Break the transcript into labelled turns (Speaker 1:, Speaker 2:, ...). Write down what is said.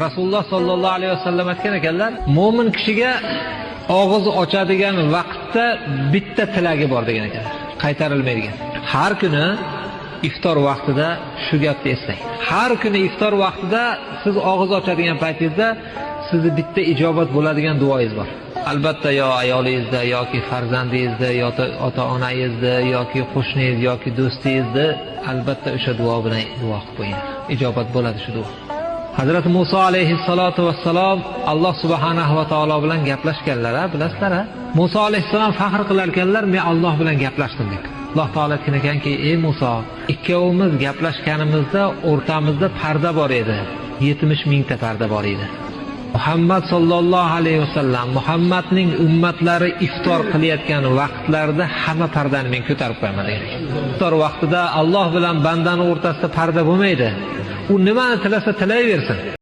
Speaker 1: Rasululloh sollallohu alayhi vasallam aytgan ekanlar, mo'min kishiga og'iz ochadigan vaqtda bitta tilagi bor degan ekanlar, qaytarilmaydigan. Har kuni iftor vaqtida shu gapni eslang. Har kuni iftor vaqtida siz og'iz ochadigan paytingizda sizni bitta ijobat bo'ladigan duoingiz bor. Albatta yo ayolingizda yoki farzandingizda yoki ota-onangizda yoki qo'shningiz yoki do'stingizda albatta o'sha duo bilan duo qilib qo'ying. Ijobat bo'ladi shu duo. Hazrat Musa alayhissalatu vassalom Alloh subhanahu va taolo bilan gaplashganlar, bilasizlar? Musa alayhissalom faxr qilar ekanlar, men Alloh bilan gaplashdim deb. Alloh taolo aytgan ekanki, ey Musa, ikkovimiz gaplashganimizda o'rtamizda parda bor edi. 70 mingta parda bor edi. Muhammad sallallohu alayhi vasallam Muhammadning ummatlari iftor qilayotgan vaqtlarda hamma pardani men ko'tarib qo'yaman degan. Iftor vaqtida Alloh bilan bandani o'rtasida parda bo'lmaydi. U nimani tilasa tilayversin.